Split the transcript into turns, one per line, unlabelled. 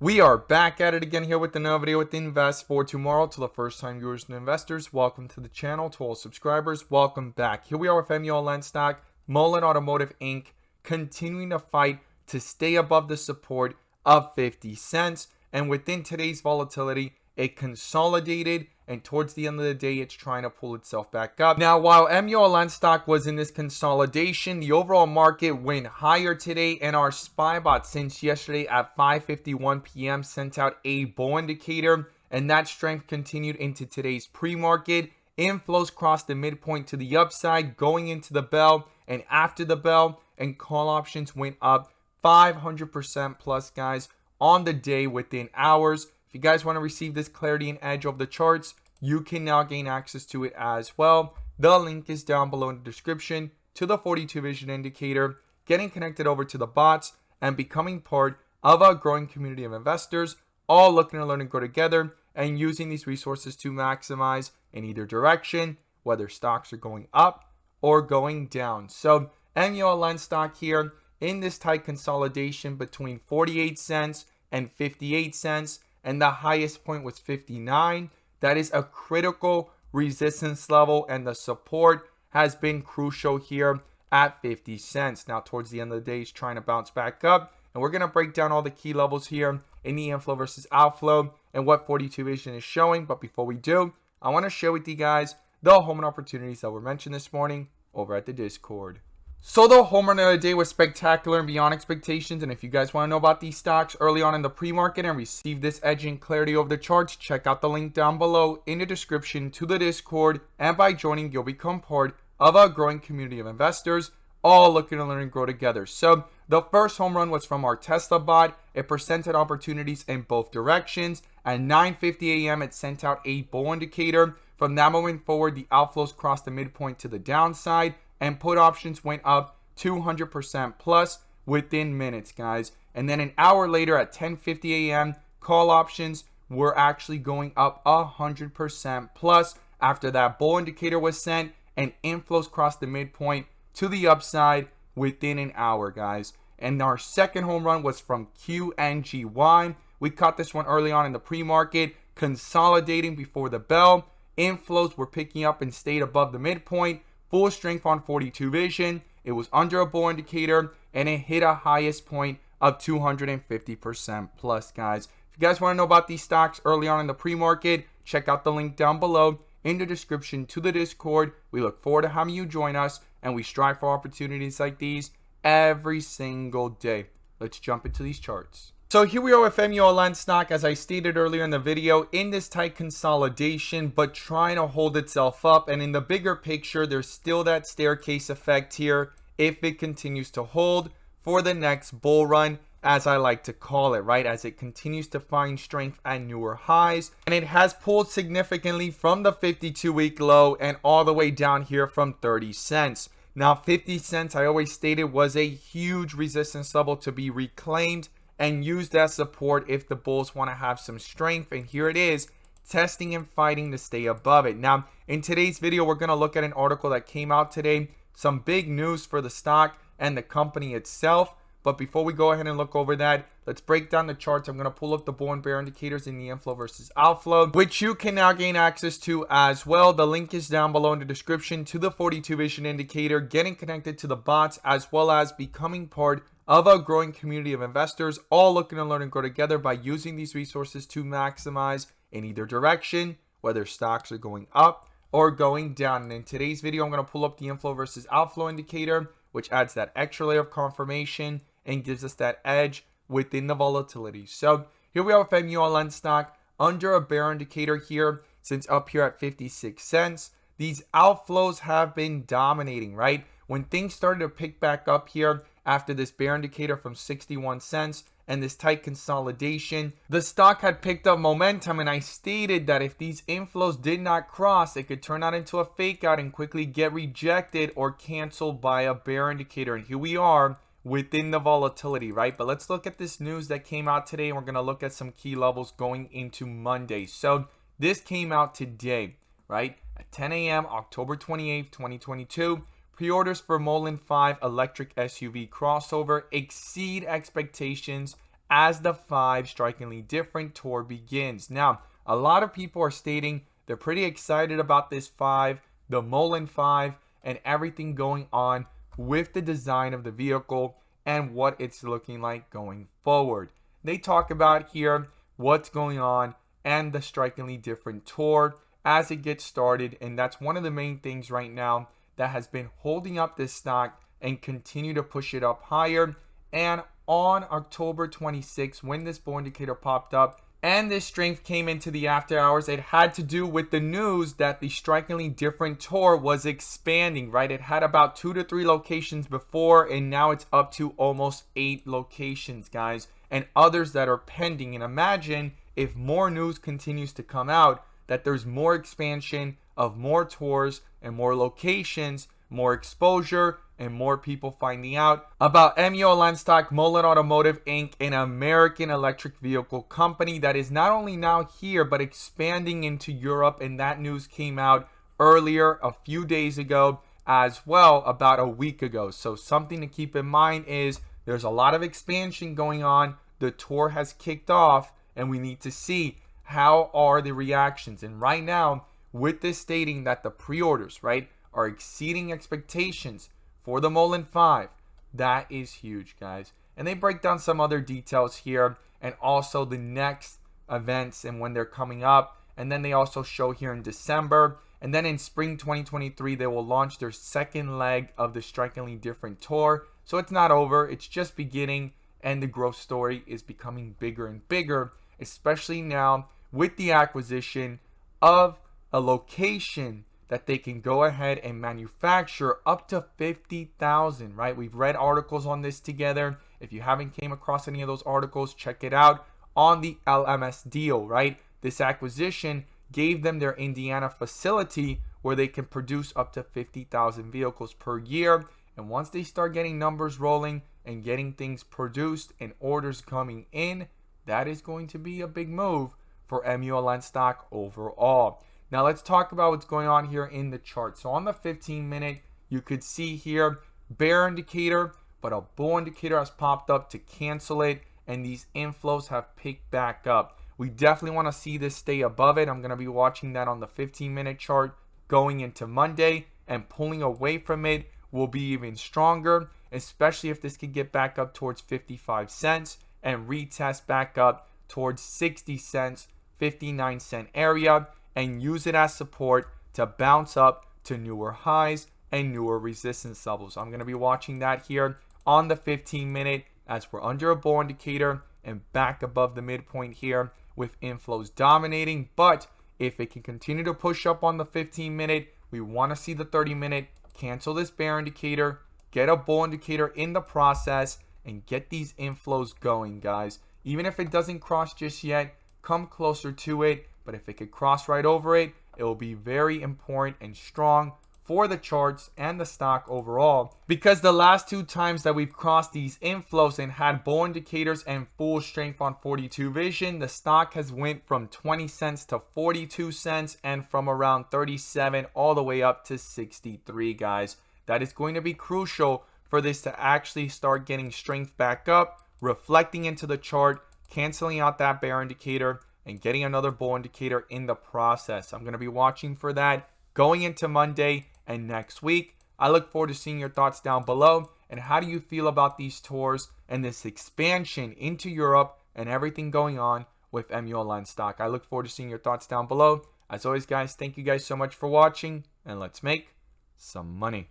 We are back at it again here with another video with Invest for Tomorrow. To the first time viewers and investors, welcome to the channel. To all subscribers, welcome back. Here we are with MULLEN stock, Mullen Automotive Inc., continuing to fight to stay above the support of 50 cents. And within today's volatility, it consolidated, and towards the end of the day, it's trying to pull itself back up. Now, while MULLEN stock was in this consolidation, the overall market went higher today, and our SPY bot since yesterday at 5:51 p.m. sent out a bull indicator, and that strength continued into today's pre-market. Inflows crossed the midpoint to the upside going into the bell and after the bell, and call options went up 500% plus, guys, on the day within hours. If you guys want to receive this clarity and edge of the charts, you can now gain access to it as well. The link is down below in the description to the 42 vision indicator, getting connected over to the bots, and becoming part of a growing community of investors, all looking to learn and grow together and using these resources to maximize in either direction, whether stocks are going up or going down. So MULLEN stock here in this tight consolidation between 48 cents and 58 cents. And the highest point was 59. That is a critical resistance level, and the support has been crucial here at 50 cents. Now, towards the end of the day, it's trying to bounce back up, and we're going to break down all the key levels here in the inflow versus outflow and what 42 vision is showing. But before we do, I want to share with you guys the home run opportunities that were mentioned this morning over at the Discord. So the home run of the day was spectacular and beyond expectations. And if you guys want to know about these stocks early on in the pre-market and receive this edge and clarity over the charts, check out the link down below in the description to the Discord. And by joining, you'll become part of a growing community of investors, all looking to learn and grow together. So the first home run was from our Tesla bot. It presented opportunities in both directions. At 9:50 a.m., it sent out a bull indicator. From that moment forward, the outflows crossed the midpoint to the downside, and put options went up 200% plus within minutes, guys. And then an hour later at 10:50 a.m., call options were actually going up 100% plus after that bull indicator was sent, and inflows crossed the midpoint to the upside within an hour, guys. And our second home run was from QNGY. We caught this one early on in the pre-market, consolidating before the bell. Inflows were picking up and stayed above the midpoint. Full strength on 42 vision. It was under a bull indicator, and it hit a highest point of 250% plus, guys. If you guys want to know about these stocks early on in the pre-market, check out the link down below in the description to the Discord. We look forward to having you join us, and we strive for opportunities like these every single day. Let's jump into these charts. So here we are with MULLEN stock, as I stated earlier in the video, in this tight consolidation, but trying to hold itself up. And in the bigger picture, there's still that staircase effect here if it continues to hold for the next bull run, as I like to call it, right? As it continues to find strength at newer highs. And it has pulled significantly from the 52-week low and all the way down here from 30 cents. Now, 50 cents, I always stated, was a huge resistance level to be reclaimed and use that support if the bulls want to have some strength. And here it is, testing and fighting to stay above it. Now, in today's video, we're going to look at an article that came out today. Some big news for the stock and the company itself. But before we go ahead and look over that, let's break down the charts. I'm going to pull up the bull and bear indicators in the inflow versus outflow, which you can now gain access to as well. The link is down below in the description to the 42 vision indicator, getting connected to the bots, as well as becoming part of a growing community of investors, all looking to learn and grow together by using these resources to maximize in either direction, whether stocks are going up or going down. And in today's video, I'm going to pull up the inflow versus outflow indicator, which adds that extra layer of confirmation and gives us that edge within the volatility. So here we are with MULLEN stock under a bear indicator here, since up here at 56 cents. These outflows have been dominating, right? When things started to pick back up here after this bear indicator from 61 cents and this tight consolidation, the stock had picked up momentum, and I stated that if these inflows did not cross, it could turn out into a fake out and quickly get rejected or canceled by a bear indicator. And here we are within the volatility, right? But let's look at this news that came out today, and we're going to look at some key levels going into Monday. So this came out today, right? At 10 a.m. October 28th, 2022. Pre-orders for Mullen 5 electric SUV crossover exceed expectations as the 5 Strikingly Different tour begins. Now, a lot of people are stating they're pretty excited about this 5, the MULLEN 5, and everything going on with the design of the vehicle and what it's looking like going forward. They talk about here what's going on and the Strikingly Different tour as it gets started, and that's one of the main things right now that has been holding up this stock and continue to push it up higher. And on October 26th, when this bull indicator popped up and this strength came into the after hours, it had to do with the news that the Strikingly Different tour was expanding, right? It had about 2 to 3 locations before, and now it's up to almost 8 locations, guys, and others that are pending. And imagine if more news continues to come out, that there's more expansion of more tours and more locations, more exposure, and more people finding out about MULLEN stock, Mullen Automotive Inc., an American electric vehicle company that is not only now here but expanding into Europe. And that news came out earlier a few days ago as well, about a week ago. So something to keep in mind is there's a lot of expansion going on. The tour has kicked off and we need to see how are the reactions. And right now, with this stating that the pre-orders, right, are exceeding expectations for the MULLEN 5, that is huge, guys. And they break down some other details here and also the next events and when they're coming up. And then they also show here in December, and then in spring 2023 they will launch their second leg of the Strikingly Different tour. So it's not over, it's just beginning, and the growth story is becoming bigger and bigger, especially now with the acquisition of a location that they can go ahead and manufacture up to 50,000, right? We've read articles on this together. If you haven't came across any of those articles, check it out on the LMS deal, right? This acquisition gave them their Indiana facility where they can produce up to 50,000 vehicles per year. And once they start getting numbers rolling and getting things produced and orders coming in, that is going to be a big move for MULLEN stock overall. Now let's talk about what's going on here in the chart. So on the 15-minute, you could see here bear indicator, but a bull indicator has popped up to cancel it, and these inflows have picked back up. We definitely want to see this stay above it. I'm going to be watching that on the 15-minute chart going into Monday, and pulling away from it will be even stronger, especially if this could get back up towards 55 cents and retest back up towards 60 cents, 59-cent area, and use it as support to bounce up to newer highs and newer resistance levels. I'm going to be watching that here on the 15-minute as we're under a bull indicator and back above the midpoint here with inflows dominating. But if it can continue to push up on the 15-minute, we want to see the 30-minute cancel this bear indicator, get a bull indicator in the process, and get these inflows going, guys. Even if it doesn't cross just yet, come closer to it. But if it could cross right over it, it will be very important and strong for the charts and the stock overall. Because the last 2 times that we've crossed these inflows and had bull indicators and full strength on 42 vision, the stock has went from 20 cents to 42 cents and from around 37 all the way up to 63, guys. That is going to be crucial for this to actually start getting strength back up, reflecting into the chart, canceling out that bear indicator, and getting another bull indicator in the process. I'm going to be watching for that going into Monday and next week. I look forward to seeing your thoughts down below. And how do you feel about these tours and this expansion into Europe and everything going on with MULLEN stock? I look forward to seeing your thoughts down below. As always, guys, thank you guys so much for watching, and let's make some money.